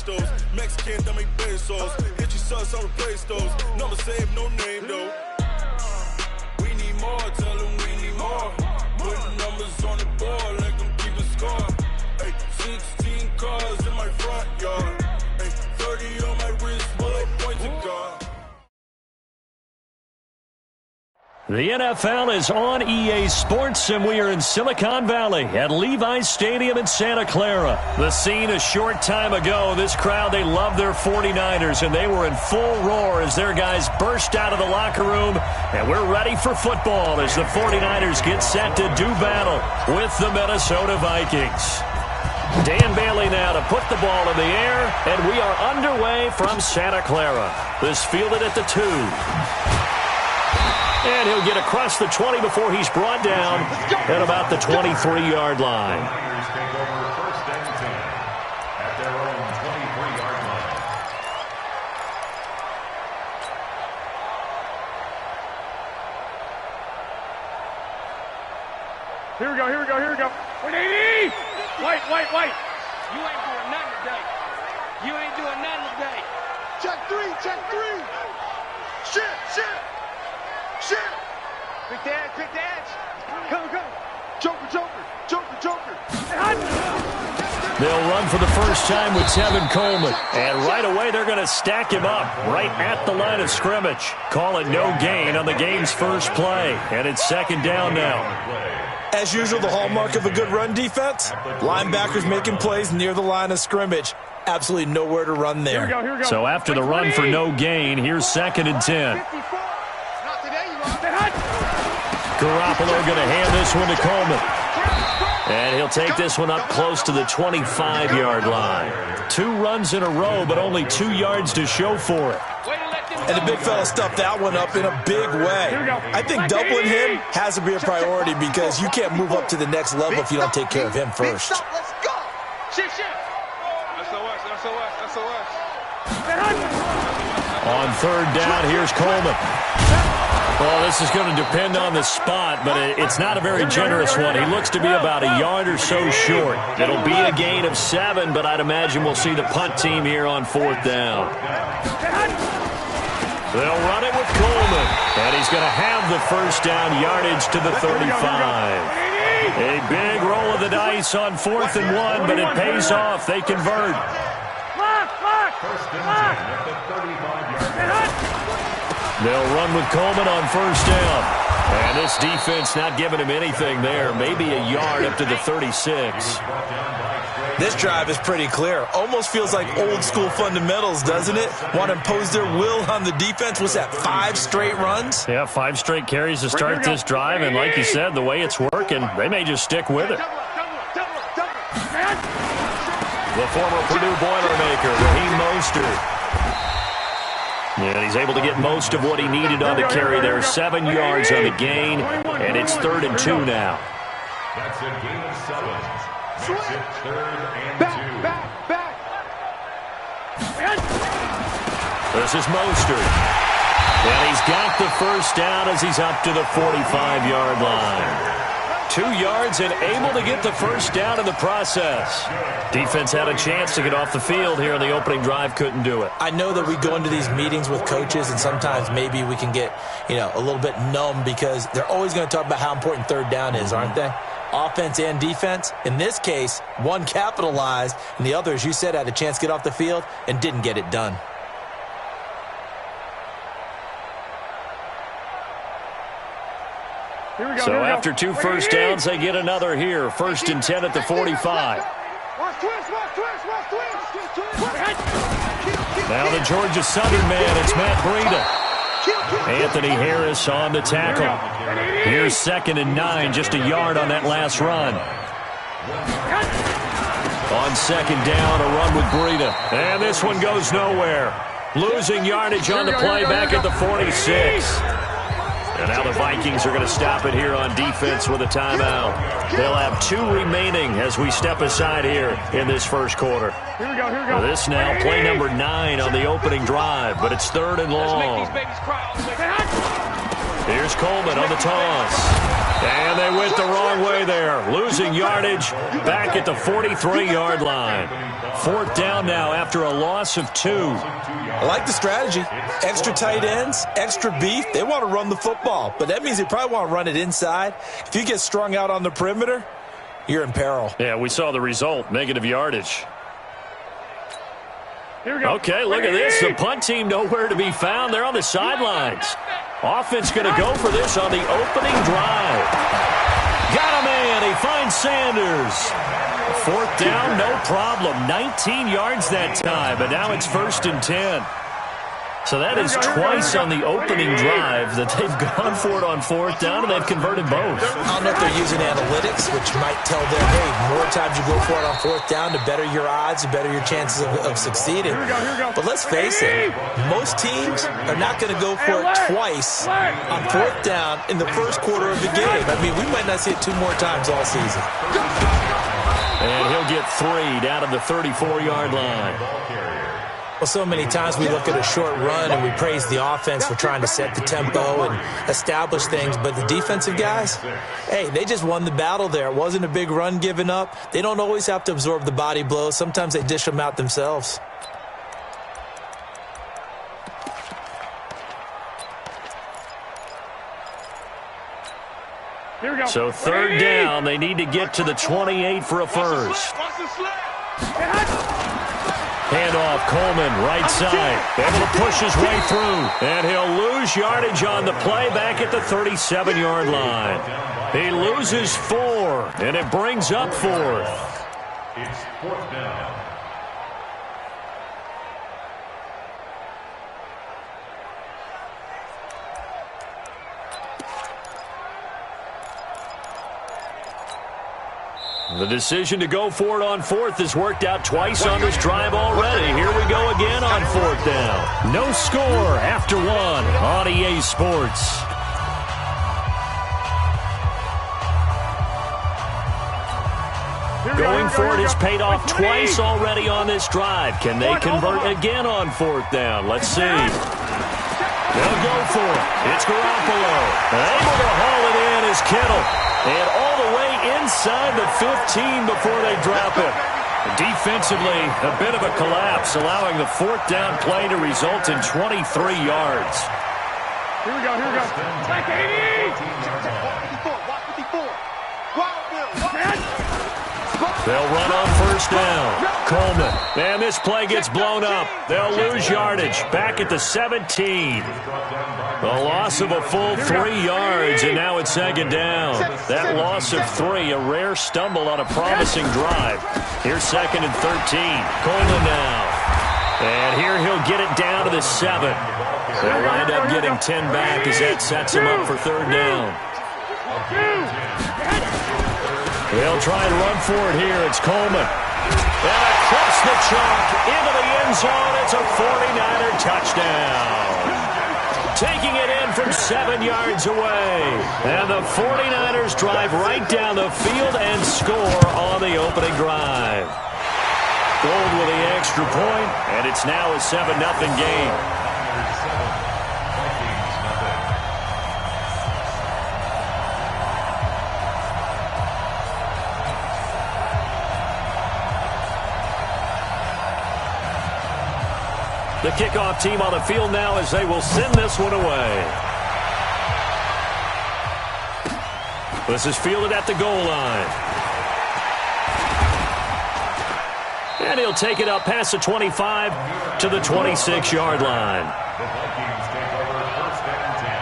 pesos. Mexican, that make pesos. Hit your sus, I'll replace those. Number save, no name though. We need more, tell them we need more. Putting numbers on the board, let them keep a score. Ay, 16 cars in my front yard. Ay, 30 on my wrist, bullet points to God. The NFL is on EA Sports, and we are in Silicon Valley at Levi's Stadium in Santa Clara. The scene a short time ago, this crowd, they love their 49ers, and they were in full roar as their guys burst out of the locker room, and we're ready for football as the 49ers get set to do battle with the Minnesota Vikings. Dan Bailey now to put the ball in the air, and we are underway from Santa Clara. This fielded at the 2. And he'll get across the 20 before he's brought down at about the 23-yard line. Here we go. 180! Wait. You ain't doing nothing today. Check three. Shit. Quick dance. Go. Joker. They'll run for the first time with Tevin Coleman. And right away, they're going to stack him up right at the line of scrimmage. Call it no gain on the game's first play. And it's second down now. As usual, the hallmark of a good run defense, linebackers making plays near the line of scrimmage. Absolutely nowhere to run there. Here we go. So after the run for no gain, here's second and 10. Garoppolo going to hand this one to Coleman. And he'll take this one up close to the 25-yard line. 2 runs in a row, but only 2 yards to show for it. And the big fella stuffed that one up in a big way. I think doubling him has to be a priority because you can't move up to the next level if you don't take care of him first. Let's go. Shit. SOS. On third down, here's Coleman. Well, this is going to depend on the spot, but it's not a very generous one. He looks to be about a yard or so short. It'll be a gain of 7, but I'd imagine we'll see the punt team here on fourth down. They'll run it with Coleman, and he's going to have the first down yardage to the 35. A big roll of the dice on 4th and 1, but it pays off. They convert. They'll run with Coleman on first down. And this defense not giving him anything there. Maybe a yard up to the 36. This drive is pretty clear. Almost feels like old school fundamentals, doesn't it? Want to impose their will on the defense. What's that, 5 straight runs? Yeah, 5 straight carries to start this drive. And like you said, the way it's working, they may just stick with it. The former Purdue Boilermaker, Raheem Mostert. And he's able to get most of what he needed on the carry there. 7 yards on the gain, and it's 3rd and 2 now. That's a gain of 7. Makes it 3rd and 2. This is Mostert. And he's got the first down as he's up to the 45-yard line. 2 yards and able to get the first down in the process. Defense had a chance to get off the field here in the opening drive, couldn't do it. I know that we go into these meetings with coaches, and sometimes maybe we can get, a little bit numb because they're always going to talk about how important third down is, aren't they? Offense and defense. In this case, one capitalized, and the other, as you said, had a chance to get off the field and didn't get it done. So after 2 first downs, they get another here. 1st and 10 at the 45. Now the Georgia Southern man, it's Matt Breida. Anthony Harris on the tackle. Here's 2nd and 9, just a yard on that last run. On 2nd down, a run with Breida. And this one goes nowhere. Losing yardage on the play back at the 46. And now the Vikings are going to stop it here on defense with a timeout. They'll have 2 remaining as we step aside here in this first quarter. Here we go. This now play number 9 on the opening drive, but it's 3rd and long. Here's Coleman on the toss. And they went the wrong way there. Losing yardage back at the 43-yard line. 4th down now after a loss of 2. I like the strategy. Extra tight ends, extra beef. They want to run the football, but that means they probably want to run it inside. If you get strung out on the perimeter, you're in peril. Yeah, we saw the result, negative yardage. Here we go. Okay, look at this. The punt team nowhere to be found. They're on the sidelines. Offense going to go for this on the opening drive. Got a man. He finds Sanders. 4th down, no problem. 19 yards that time, but now it's 1st and 10. So that is twice on the opening drive that they've gone for it on 4th down, and they've converted both. I don't know if they're using analytics, which might tell them, hey, more times you go for it on 4th down, the better your odds, the better your chances of succeeding. But let's face it, most teams are not going to go for it twice on 4th down in the first quarter of the game. I mean, we might not see it 2 more times all season. And he'll get 3 down to the 34-yard line. Well, so many times we look at a short run and we praise the offense for trying to set the tempo and establish things, but the defensive guys, hey, they just won the battle there. It wasn't a big run given up. They don't always have to absorb the body blows. Sometimes they dish them out themselves. Here we go. So 3rd down, they need to get to the 28 for a first. Handoff, Coleman, right side. Able to push his way through. And he'll lose yardage on the play back at the 37-yard line. He loses 4, and it brings up 4th. It's 4th down. The decision to go for it on 4th has worked out twice on this drive already. Here we go again on 4th down. No score after 1 on EA Sports. Going for it has paid off twice already on this drive. Can they convert again on 4th down? Let's see. They'll go for it. It's Garoppolo. Able to haul it in is Kittle. And all the way inside the 15 before they drop it. Defensively, a bit of a collapse, allowing the 4th down play to result in 23 yards. Here we go, here we go. Back 80! They'll run on 1st down. Coleman. And this play gets blown up. They'll lose yardage. Back at the 17. A loss of a full 3 yards, and now it's 2nd down. That loss of 3, a rare stumble on a promising drive. Here's 2nd and 13. Coleman now. And here he'll get it down to the 7. They'll wind up getting 10 back as that sets him up for 3rd down. They'll try and run for it here. It's Coleman. And across the chalk into the end zone. It's a 49er touchdown. Taking it in from 7 yards away. And the 49ers drive right down the field and score on the opening drive. Gold with the extra point, and it's now a 7-0 game. The kickoff team on the field now as they will send this one away. This is fielded at the goal line. And he'll take it up past the 25 to the 26-yard line. The Vikings take over 1st and 10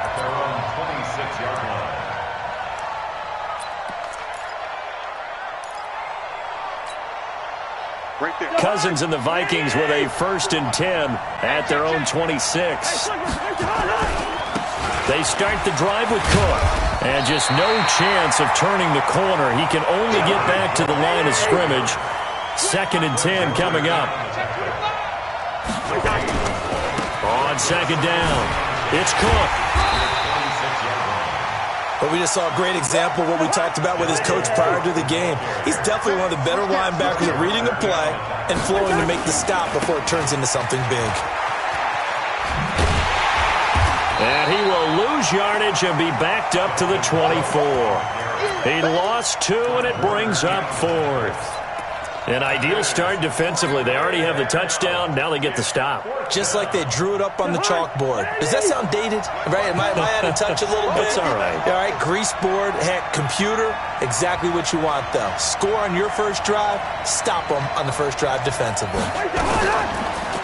at their own 26-yard line. Right there. Cousins and the Vikings with a 1st and 10 at their own 26. They start the drive with Cook. And just no chance of turning the corner. He can only get back to the line of scrimmage. 2nd and 10 coming up. On 2nd down, it's Cook. But we just saw a great example of what we talked about with his coach prior to the game. He's definitely one of the better linebackers at reading a play and flowing to make the stop before it turns into something big. And he will lose yardage and be backed up to the 24. He lost 2, and it brings up 4th. An ideal start defensively. They already have the touchdown. Now they get the stop. Just like they drew it up on the chalkboard. Does that sound dated? Right? Am I out of touch a little bit? It's all right. All right, grease board, heck, computer, exactly what you want, though. Score on your first drive, stop them on the first drive defensively.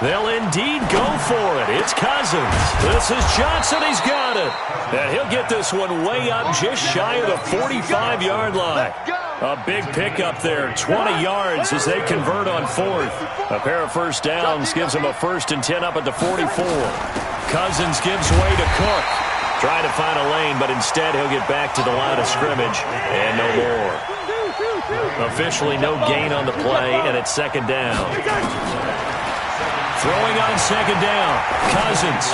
They'll indeed go for it. It's Cousins. This is Johnson. He's got it. And he'll get this one way up just shy of the 45-yard line. A big pickup there, 20 yards as they convert on 4th. A pair of first downs gives them a 1st and 10 up at the 44. Cousins gives way to Cook. Trying to find a lane, but instead he'll get back to the line of scrimmage and no more. Officially no gain on the play, and it's 2nd down. Throwing on 2nd down, Cousins.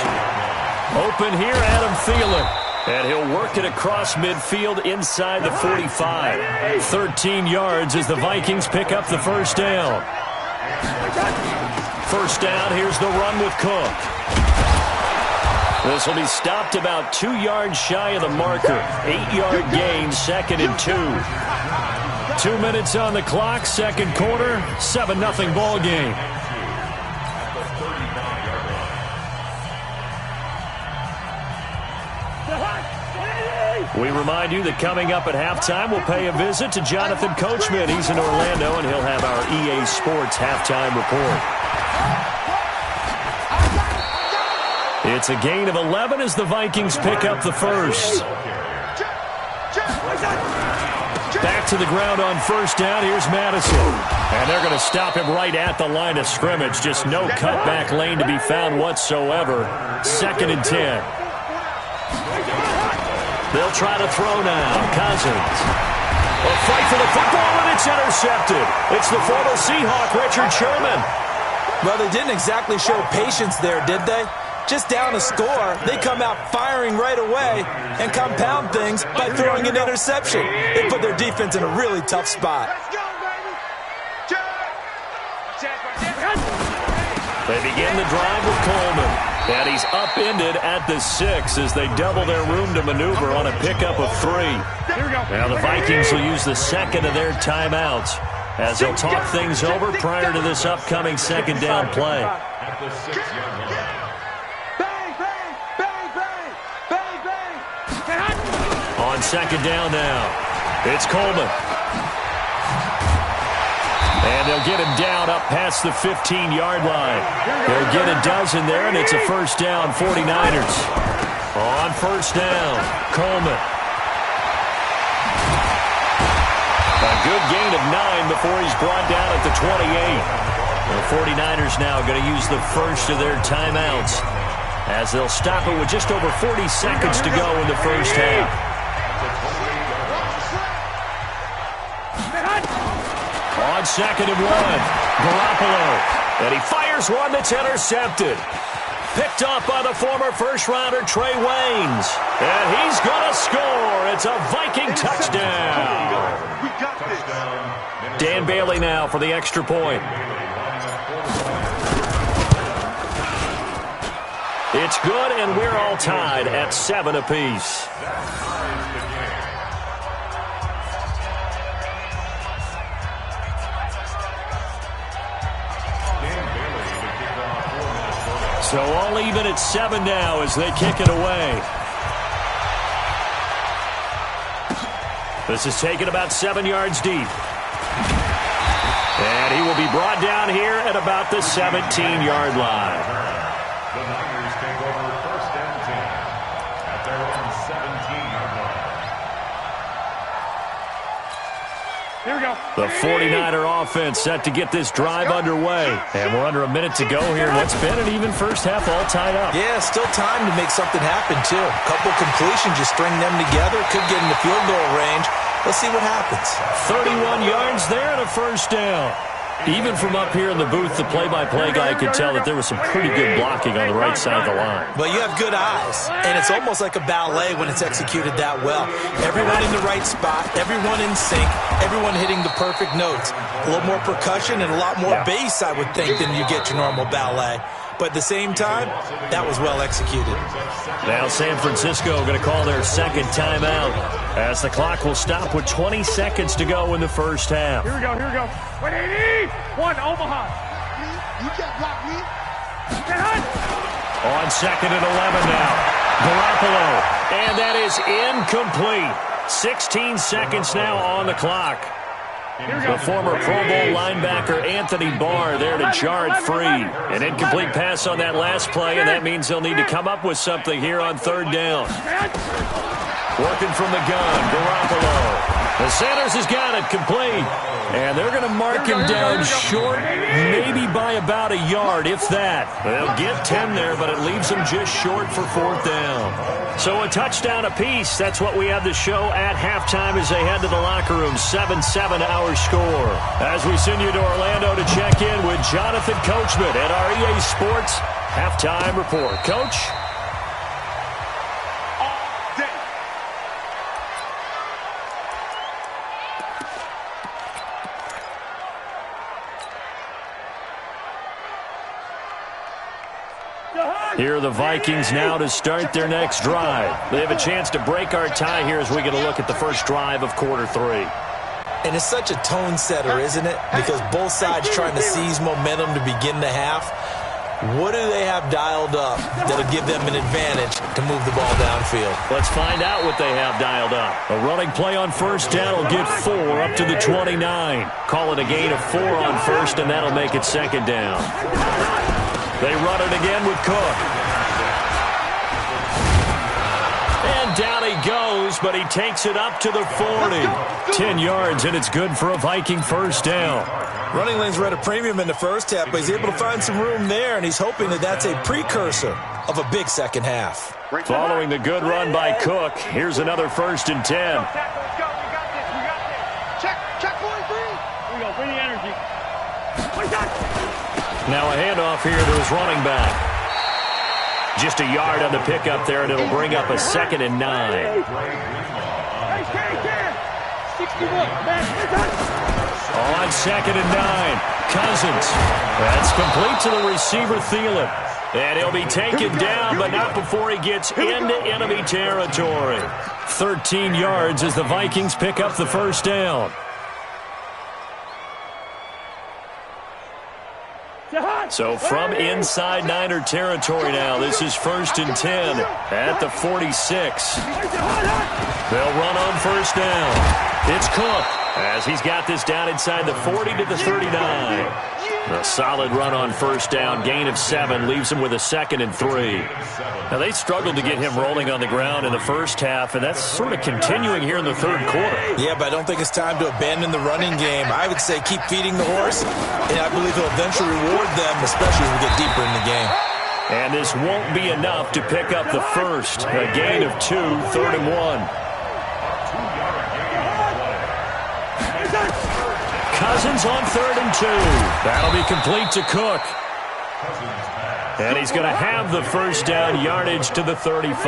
Open here, Adam Thielen. And he'll work it across midfield inside the 45. 13 yards as the Vikings pick up the first down. First down, here's the run with Cook. This will be stopped about 2 yards shy of the marker. 8-yard gain, 2nd and 2. 2 minutes on the clock, second quarter, 7-0 ball game. We remind you that coming up at halftime, we'll pay a visit to Jonathan Coachman. He's in Orlando, and he'll have our EA Sports halftime report. It's a gain of 11 as the Vikings pick up the first. Back to the ground on first down. Here's Madison. And they're going to stop him right at the line of scrimmage. Just no cutback lane to be found whatsoever. 2nd and 10. They'll try to throw now. Cousins. A fight for the football, and it's intercepted. It's the former Seahawk, Richard Sherman. Well, they didn't exactly show patience there, did they? Just down a score, they come out firing right away and compound things by throwing an interception. They put their defense in a really tough spot. They begin the drive with Coleman. And he's upended at the 6 as they double their room to maneuver on a pickup of 3. Now the Vikings will use the 2nd of their timeouts as they'll talk things over prior to this upcoming 2nd down play. At the 6-yard line. On 2nd down now, it's Coleman. And they'll get him down up past the 15-yard line. They'll get a dozen there, and it's a first down, 49ers. On first down, Coleman. A good gain of 9 before he's brought down at the 28. The 49ers now going to use the first of their timeouts as they'll stop it with just over 40 seconds to go in the first half. On 2nd and 1, Garoppolo. And he fires one that's intercepted. Picked off by the former first-rounder Trey Waynes. And he's going to score. It's a Viking touchdown. Dan Bailey now for the extra point. It's good, and we're all tied at 7 apiece. So all even at 7 now as they kick it away. This is taken about 7 yards deep. And he will be brought down here at about the 17-yard line. The Niners take over 1st and 10 at their own 17-yard line. Here we go. The 49er offense set to get this drive underway. And we're under a minute to go here. What's been an even first half all tied up. Yeah, still time to make something happen, too. A couple completions, you string them together. Could get in the field goal range. Let's see what happens. 31 yards there and a first down. Even from up here in the booth, the play-by-play guy could tell that there was some pretty good blocking on the right side of the line. Well, you have good eyes, and it's almost like a ballet when it's executed that well. Everyone in the right spot, everyone in sync, everyone hitting the perfect notes. A little more percussion and a lot more bass, I would think, than you get your normal ballet. but at the same time, that was well executed. Now San Francisco going to call their second timeout as the clock will stop with 20 seconds to go in the first half. Here we go, here we go. 180, one Omaha. You can't block me. On second and 11 now. Garoppolo, and that is incomplete. 16 seconds now on the clock. The former Pro Bowl linebacker Anthony Barr there to jar it free. An incomplete pass on that last play, and that means they'll need to come up with something here on third down. Working from the gun, Garoppolo. The Sanders has got it complete. And they're going to mark him down short, maybe by about a yard, if that. They'll get 10 there, but it leaves them just short for fourth down. So a touchdown apiece. That's what we have to show at halftime as they head to the locker room. 7-7 our score. As we send you to Orlando to check in with Jonathan Coachman at our EA Sports Halftime Report. Coach? Here are the Vikings now to start their next drive. They have a chance to break our tie here as we get a look at the first drive of quarter three. And it's such a tone setter, isn't it? Because both sides trying to seize momentum to begin the half. What do they have dialed up that'll give them an advantage to move the ball downfield? Let's find out what they have dialed up. A running play on first down will get 4 up to the 29. Call it a gain of 4 on first, and that'll make it second down. They run it again with Cook. And down he goes, but he takes it up to the 40. 10 yards, and it's good for a Viking first down. Running lanes were at a premium in the first half, but he's able to find some room there, and he's hoping that that's a precursor of a big second half. Following the good run by Cook, here's another 1st and 10. Check 43. We go, bring the energy. Now a handoff here to his running back. Just a yard on the pickup there, and it'll bring up a 2nd and 9. 61. On 2nd and 9, Cousins. That's complete to the receiver, Thielen. And he'll be taken down, but not before he gets into enemy territory. 13 yards as the Vikings pick up the first down. So from inside Niner territory now, this is 1st and 10 at the 46. They'll run on first down. It's Cook as he's got this down inside the 40 to the 39. A solid run on first down, gain of 7, leaves him with a 2nd and 3. Now, they struggled to get him rolling on the ground in the first half, and that's sort of continuing here in the third quarter. Yeah, but I don't think it's time to abandon the running game. I would say keep feeding the horse, and I believe he'll eventually reward them, especially as we get deeper in the game. And this won't be enough to pick up the first. A gain of 2, 3rd and 1. Cousins on 3rd and 2. That'll be complete to Cook. And he's going to have the first down, yardage to the 35.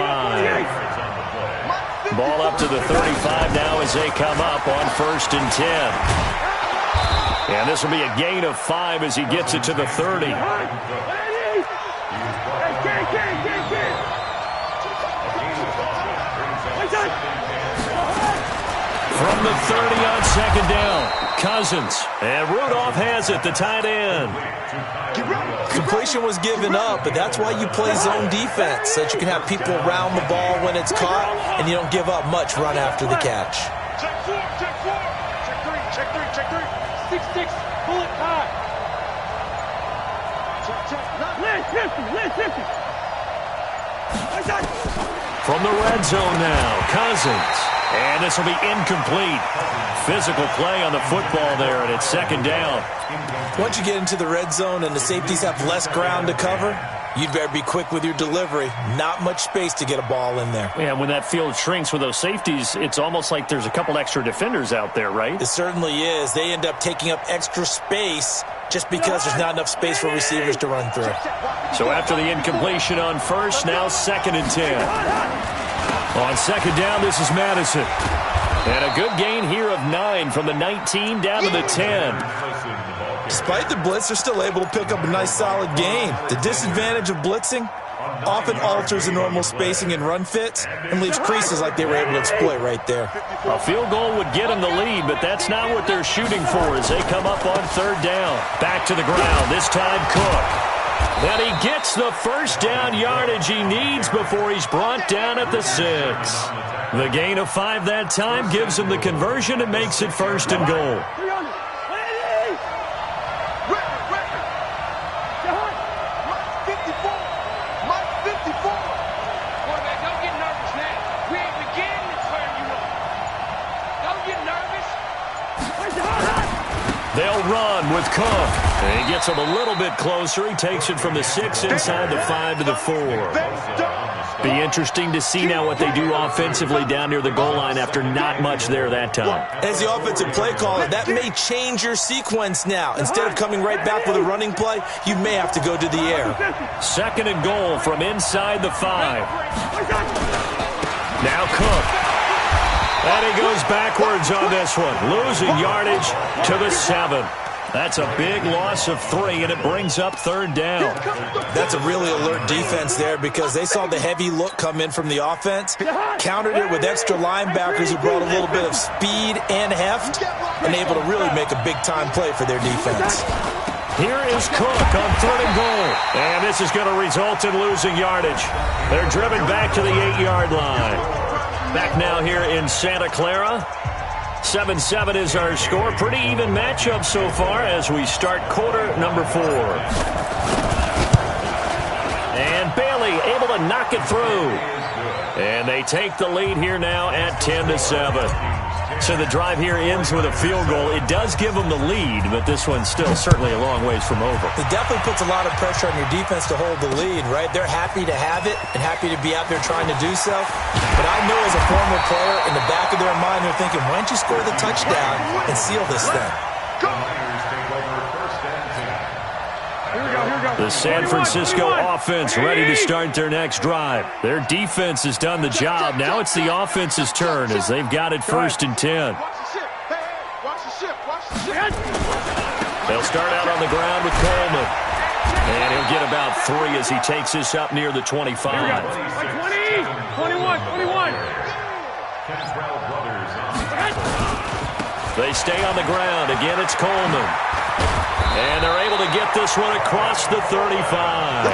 Ball up to the 35 now as they come up on 1st and 10. And this will be a gain of 5 as he gets it to the 30. From the 30 on 2nd down, Cousins. And Rudolph has it, the tight end. Completion was given up, but that's why you play zone defense, so that you can have people around the ball when it's caught, and you don't give up much run after the catch. Check 4, check 4. Check 3. 6-6, bullet high. Check. Last 50. From the red zone now, Cousins. And this will be incomplete. Physical play on the football there, and it's 2nd down. Once you get into the red zone and the safeties have less ground to cover, you'd better be quick with your delivery. Not much space to get a ball in there. Yeah, when that field shrinks with those safeties, it's almost like there's a couple extra defenders out there, right? It certainly is. They end up taking up extra space just because there's not enough space for receivers to run through. So after the incompletion on first, now 2nd and 10. On 2nd down, this is Madison. And a good gain here of 9 from the 19 down to the 10. Despite the blitz, they're still able to pick up a nice solid gain. The disadvantage of blitzing often alters the normal spacing and run fits and leaves creases like they were able to exploit right there. A field goal would get them the lead, but that's not what they're shooting for as they come up on third down. Back to the ground, this time Cook. And he gets the first down yardage he needs before he's brought down at the 6. The gain of 5 that time gives him the conversion and makes it 1st and goal. They'll run with Cook. And he gets him a little bit closer. He takes it from the 6 inside the 5 to the 4. Be interesting to see now what they do offensively down near the goal line after not much there that time. As the offensive play caller, that may change your sequence now. Instead of coming right back with a running play, you may have to go to the air. 2nd and goal from inside the 5. Now Cook. And he goes backwards on this one, losing yardage to the 7. That's a big loss of 3, and it brings up 3rd down. That's a really alert defense there because they saw the heavy look come in from the offense, countered it with extra linebackers who brought a little bit of speed and heft, and able to really make a big-time play for their defense. Here is Cook on 3rd and goal. And this is going to result in losing yardage. They're driven back to the 8-yard line. Back now here in Santa Clara. 7-7 is our score. Pretty even matchup so far as we start quarter number 4. And Bailey able to knock it through. And they take the lead here now at 10-7. So the drive here ends with a field goal. It does give them the lead, but this one's still certainly a long ways from over. It definitely puts a lot of pressure on your defense to hold the lead, right? They're happy to have it and happy to be out there trying to do so. But I know as a former player, in the back of their mind, they're thinking, why don't you score the touchdown and seal this thing? The San Francisco offense ready to start their next drive. Their defense has done the job. Now it's the offense's turn as they've got it 1st and 10. They'll start out on the ground with Coleman. And he'll get about 3 as he takes this up near the 25. 20, 21. They stay on the ground. Again, it's Coleman. And they're able to get this one across the 35.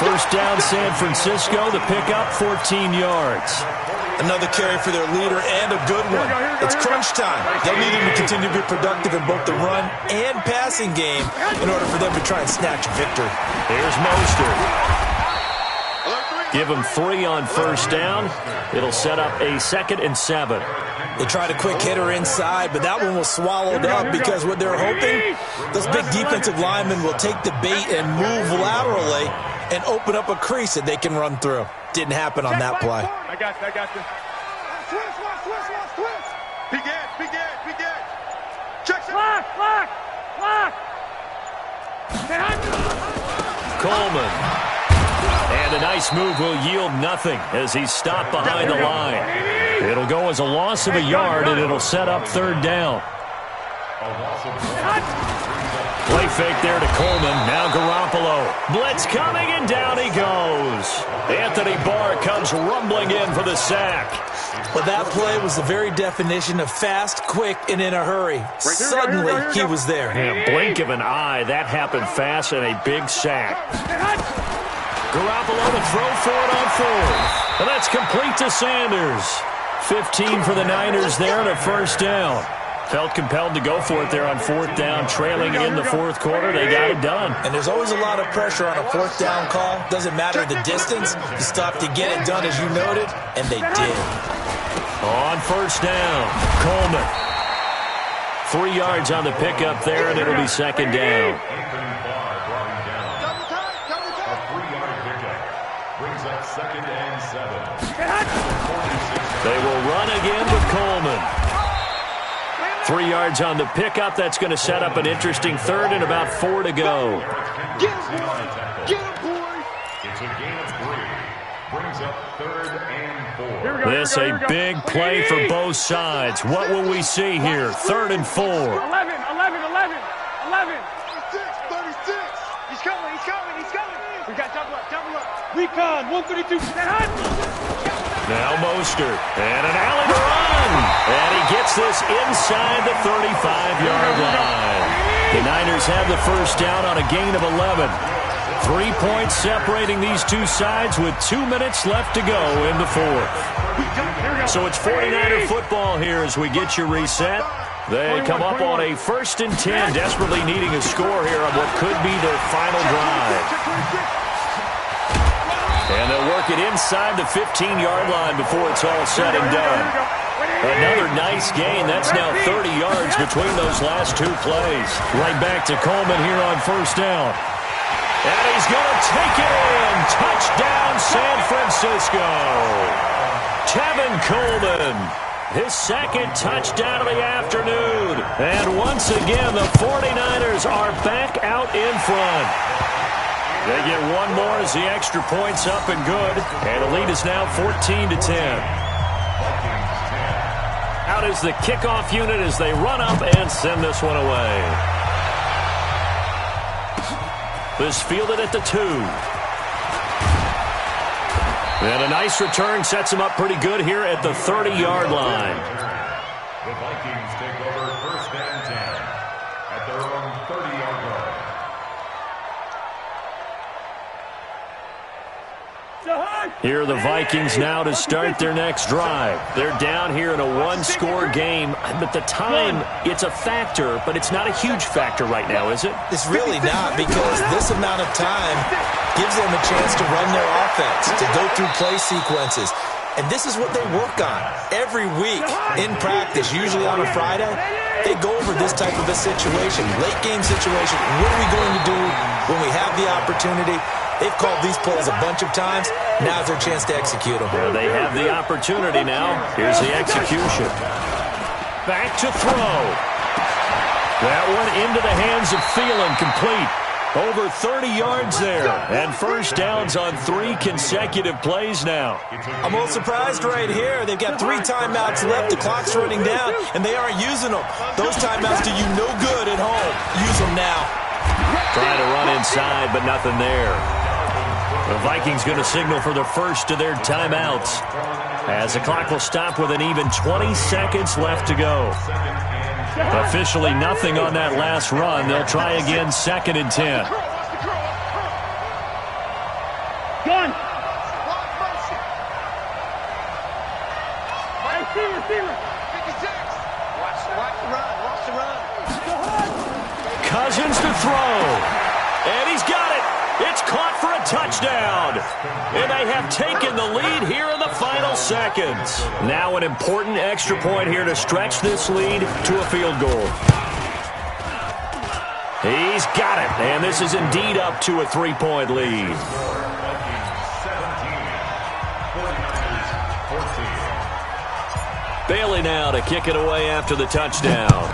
1st down, San Francisco. The pickup, 14 yards. Another carry for their leader and a good one. It's crunch time. They'll need him to continue to be productive in both the run and passing game in order for them to try and snatch a victory. Here's Mostert. Give him 3 on 1st down. It'll set up a 2nd and 7. They tried a quick hitter inside, but that one was swallowed up because what they're hoping, those big defensive linemen will take the bait and move laterally and open up a crease that they can run through. Didn't happen on that play. I got you. Twist. Begin. Check it. Lock. Coleman. And a nice move will yield nothing as he's stopped behind the line. It'll go as a loss of a yard, and it'll set up 3rd down. Play fake there to Coleman. Now Garoppolo. Blitz coming, and down he goes. Anthony Barr comes rumbling in for the sack. Well, that play was the very definition of fast, quick, and in a hurry. Suddenly, he was there. Yeah, blink of an eye. That happened fast, and a big sack. Garoppolo to throw for it on 4th. And that's complete to Sanders. 15 for the Niners there and a 1st down. Felt compelled to go for it there on 4th down, trailing in the 4th quarter. They got it done. And there's always a lot of pressure on a 4th down call. Doesn't matter the distance. You stop to get it done, as you noted, and they did. On 1st down, Coleman. 3 yards on the pickup there, and it'll be 2nd down. Brings up 2nd and 7. They will run again with Coleman. 3 yards on the pickup. That's going to set up an interesting 3rd and about 4 to go. Get him, boy. It's a gain of 3. Brings up 3rd and 4. This a big play for both sides. What will we see here? 3rd and 4. 11. He's coming. We got double up. Recon, 132. Now Mostert, and an alley to run. And he gets this inside the 35-yard line. The Niners have the first down on a gain of 11. 3 points separating these two sides with 2 minutes left to go in the fourth. So it's 49er football here as we get you reset. They come up on a 1st and 10, desperately needing a score here on what could be their final drive. And they'll work it inside the 15-yard line before it's all said and done. Another nice gain. That's now 30 yards between those last two plays. Right back to Coleman here on 1st down. And he's going to take it in. Touchdown, San Francisco. Tevin Coleman, his 2nd touchdown of the afternoon. And once again, the 49ers are back out in front. They get one more as the extra point's up and good. And the lead is now 14-10. Out is the kickoff unit as they run up and send this one away. This fielded at the 2. And a nice return sets him up pretty good here at the 30-yard line. The Vikings take over 1st and 10 at their own 30-yard line. Here are the Vikings now to start their next drive. They're down here in a one-score game, but the time, it's a factor, but it's not a huge factor right now, is it? It's really not, because this amount of time gives them a chance to run their offense, to go through play sequences. And this is what they work on every week in practice, usually on a Friday. They go over this type of a situation, late game situation. What are we going to do when we have the opportunity? They've called these plays a bunch of times. Now's their chance to execute them. Well, they have the opportunity now. Here's the execution. Back to throw. That one into the hands of Thielen, complete. Over 30 yards there. And 1st downs on 3 consecutive plays now. I'm a little surprised right here. They've got 3 timeouts left. The clock's running down, and they aren't using them. Those timeouts do you no good at home. Use them now. Trying to run inside, but nothing there. The Vikings going to signal for the first of their timeouts, as the clock will stop with an even 20 seconds left to go. Officially nothing on that last run. They'll try again 2nd and 10. Gun. Cousins to throw. And he's got it. It's caught for a touchdown. And they have taken the lead here in the final seconds. Now an important extra point here to stretch this lead to a field goal. He's got it. And this is indeed up to a 3-point lead. 17, 49ers 14. Bailey now to kick it away after the touchdown.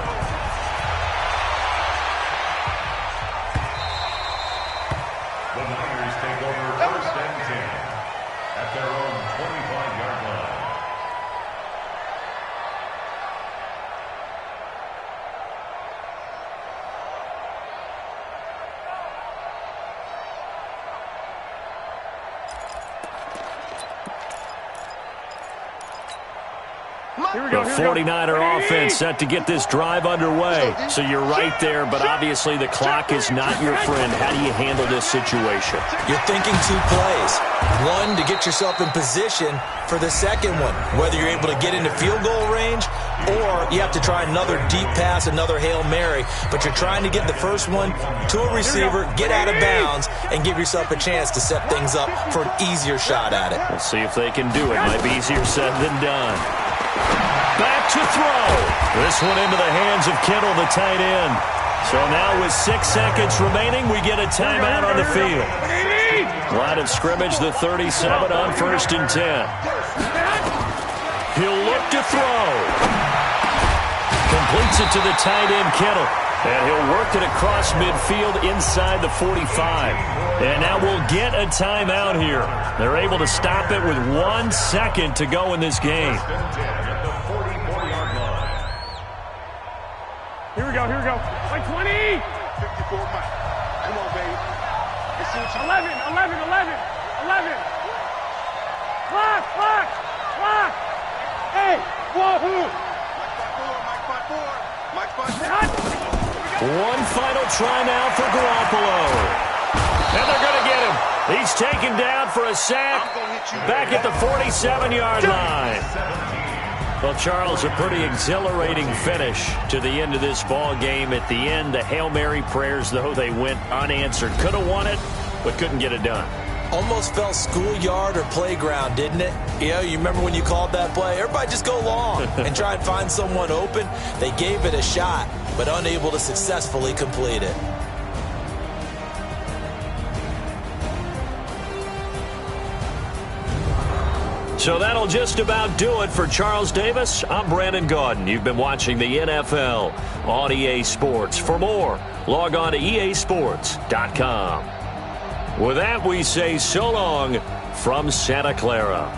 The 49er offense set to get this drive underway. So you're right there, but obviously the clock is not your friend. How do you handle this situation? You're thinking 2 plays. One, to get yourself in position for the second one, whether you're able to get into field goal range or you have to try another deep pass, another Hail Mary. But you're trying to get the first one to a receiver, get out of bounds, and give yourself a chance to set things up for an easier shot at it. We'll see if they can do it. Might be easier said than done. Back to throw. This one into the hands of Kittle, the tight end. So now with 6 seconds remaining, we get a timeout on the field. Line of scrimmage, the 37 on 1st and 10. He'll look to throw. Completes it to the tight end, Kittle. And he'll work it across midfield inside the 45. And now we'll get a timeout here. They're able to stop it with 1 second to go in this game. Here we go. Like 20. 54 miles. Come on, baby. 11. Block. Hey, wahoo! Mike 5-4. One final try now for Garoppolo. And they're going to get him. He's taken down for a sack back at the 47-yard line. Well, Charles, a pretty exhilarating finish to the end of this ball game. At the end, the Hail Mary prayers, though, they went unanswered. Could have won it, but couldn't get it done. Almost felt schoolyard or playground, didn't it? You remember when you called that play? Everybody just go long and try and find someone open. They gave it a shot, but unable to successfully complete it. So that'll just about do it for Charles Davis. I'm Brandon Gaudin. You've been watching the NFL on EA Sports. For more, log on to easports.com. With that, we say so long from Santa Clara.